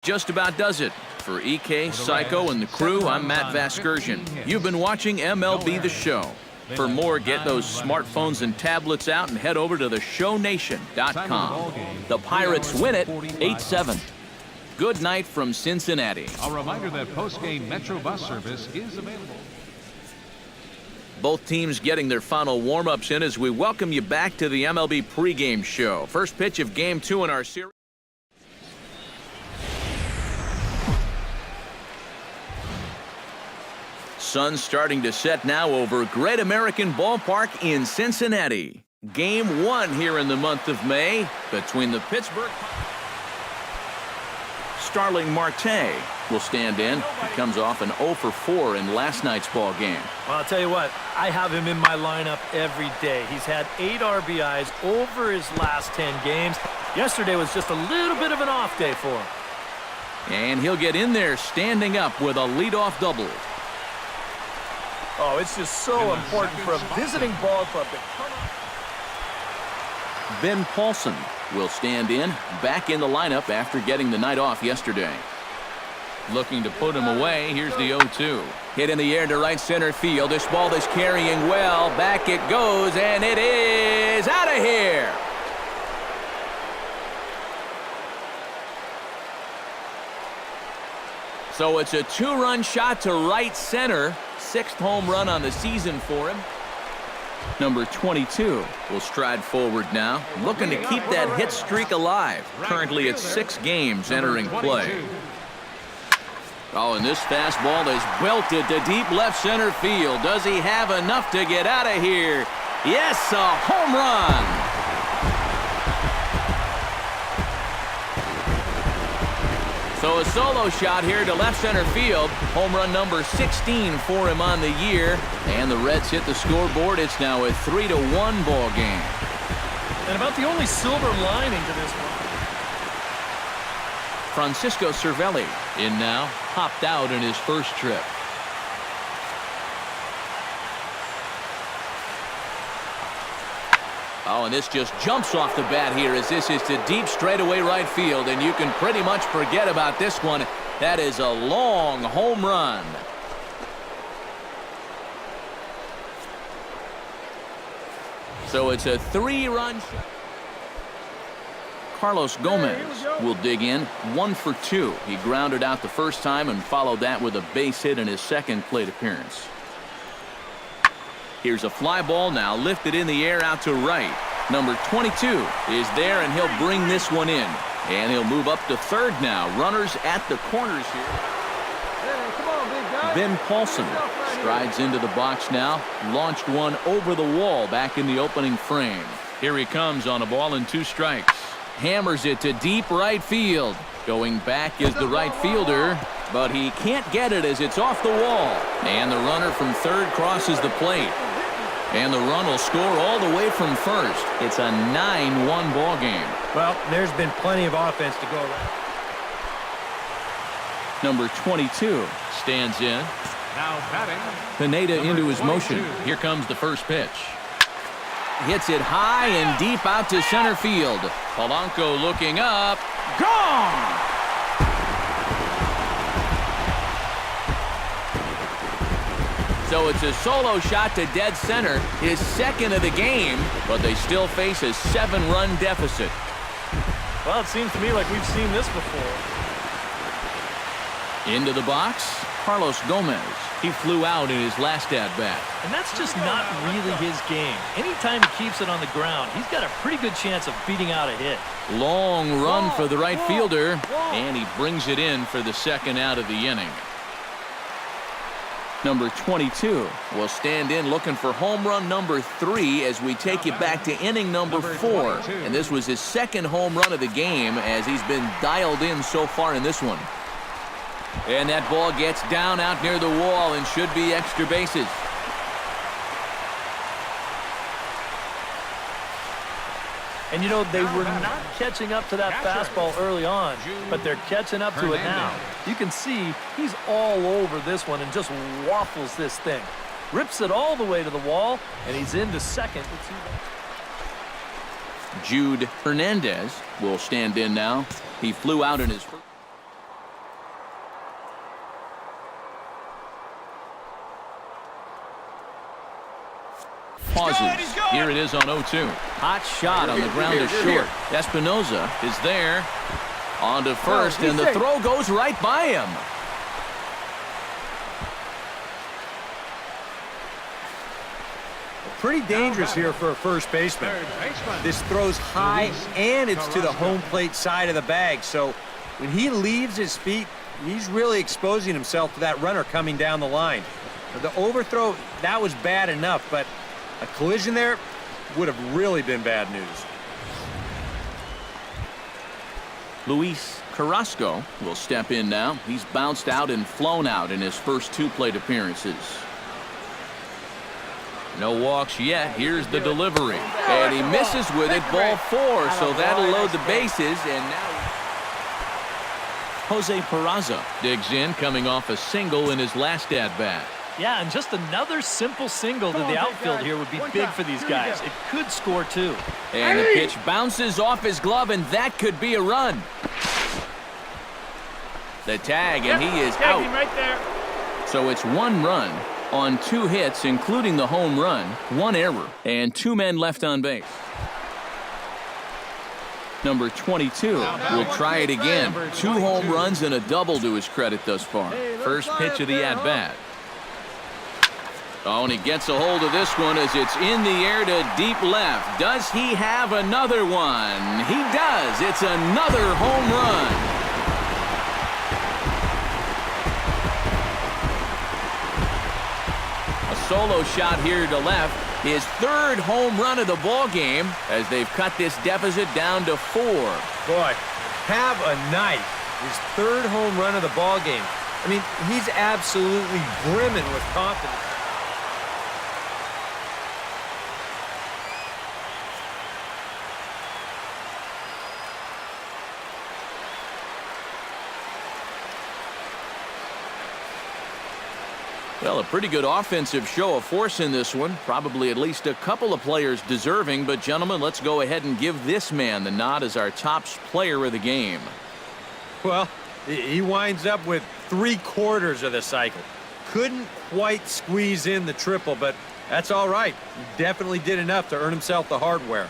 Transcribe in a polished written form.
Just about does it. For EK, Psycho, and the crew, I'm Matt Vasgersian. You've been watching MLB The Show. For more, get those smartphones and tablets out and head over to theshownation.com. The Pirates win it 8-7. Good night from Cincinnati. A reminder that post-game Metro bus service is available. Both teams getting their final warm-ups in as we welcome you back to the MLB pregame show. First pitch of Game 2 in our series. Sun starting to set now over Great American Ballpark in Cincinnati. Game 1 here in the month of May between the Pittsburgh. Starling Marte will stand in. He comes off an 0 for 4 in last night's ball game. Well, I'll tell you what, I have him in my lineup every day. He's had 8 RBIs over his last 10 games. Yesterday was just a little bit of an off day for him. And he'll get in there standing up with a leadoff double. Oh, it's just so important for a visiting ball club to come up. Ben Paulson will stand in, back in the lineup after getting the night off yesterday. Looking to put him away. Here's the 0-2. Hit in the air to right center field. This ball is carrying well. Back it goes, and it is out of here. So it's a 2-run shot to right center. 6th home run on the season for him. Number 22 will stride forward now, looking to keep that hit streak alive. Currently at 6 games entering play. Oh, and this fastball is belted to deep left center field. Does he have enough to get out of here? Yes, a home run. So a solo shot here to left center field. Home run number 16 for him on the year. And the Reds hit the scoreboard. It's now a 3-1 ball game. And about the only silver lining to this one. Francisco Cervelli in now. Hopped out in his first trip. Oh, and this just jumps off the bat here as this is to deep straightaway right field, and you can pretty much forget about this one. That is a long home run. So it's a 3-run shot. Carlos Gomez will dig in, 1 for 2. He grounded out the first time and followed that with a base hit in his second plate appearance. Here's a fly ball now lifted in the air out to right. Number 22 is there, and he'll bring this one in. And he'll move up to third now. Runners at the corners here. Hey, come on, big guy. Ben Paulson strides into the box now. Launched one over the wall back in the opening frame. Here he comes on a ball and 2 strikes. Hammers it to deep right field. Going back is the right fielder, but he can't get it as it's off the wall. And the runner from third crosses the plate. And the run will score all the way from first. It's a 9-1 ball game. Well, there's been plenty of offense to go around. Number 22 stands in. Now batting. Pineda into his motion. Here comes the first pitch. Hits it high and deep out to center field. Polanco looking up. Gone! So it's a solo shot to dead center, his second of the game, but they still face a 7-run deficit. Well, it seems to me like we've seen this before. Into the box, Carlos Gomez. He flew out in his last at-bat. And that's just not really his game. Anytime he keeps it on the ground, he's got a pretty good chance of beating out a hit. Long run for the right fielder, and he brings it in for the second out of the inning. Number 22 will stand in looking for home run number 3 as we take you back to inning number 4. And this was his second home run of the game as he's been dialed in so far in this one. And that ball gets down out near the wall and should be extra bases. And, you know, they were not catching up to that fastball early on, but they're catching up to it now. You can see he's all over this one and just waffles this thing. Rips it all the way to the wall, and he's into second. Jude Hernandez will stand in now. He flew out in his first. pauses. Here it is on 0-2. Hot shot on the ground to short. Espinoza is there. On to first, and the throw goes right by him. Pretty dangerous here for a first baseman. This throws high, and it's to the home plate side of the bag. So when he leaves his feet, he's really exposing himself to that runner coming down the line. The overthrow, that was bad enough, but a collision there would have really been bad news. Luis Carrasco will step in now. He's bounced out and flown out in his first 2 plate appearances. No walks yet. Here's the delivery. And he misses with it. Ball 4, so that'll load the bases. And now Jose Peraza digs in, coming off a single in his last at-bat. Yeah, and just another simple single to the outfield here would be big for these guys. It could score 2. And the pitch bounces off his glove, and that could be a run. The tag, and he is out. Right there. So it's 1 run on 2 hits, including the home run, 1 error, and 2 men left on base. Number 22 will try it again. 2 home runs and a double to his credit thus far. First pitch of the at-bat. Oh, and he gets a hold of this one as it's in the air to deep left. Does he have another one? He does. It's another home run. A solo shot here to left. His 3rd home run of the ball game as they've cut this deficit down to 4. Boy, have a night. His 3rd home run of the ball game. I mean, he's absolutely brimming with confidence. Well, a pretty good offensive show of force in this one. Probably at least a couple of players deserving. But, gentlemen, let's go ahead and give this man the nod as our top player of the game. Well, he winds up with 3/4 of the cycle. Couldn't quite squeeze in the triple, but that's all right. He definitely did enough to earn himself the hardware.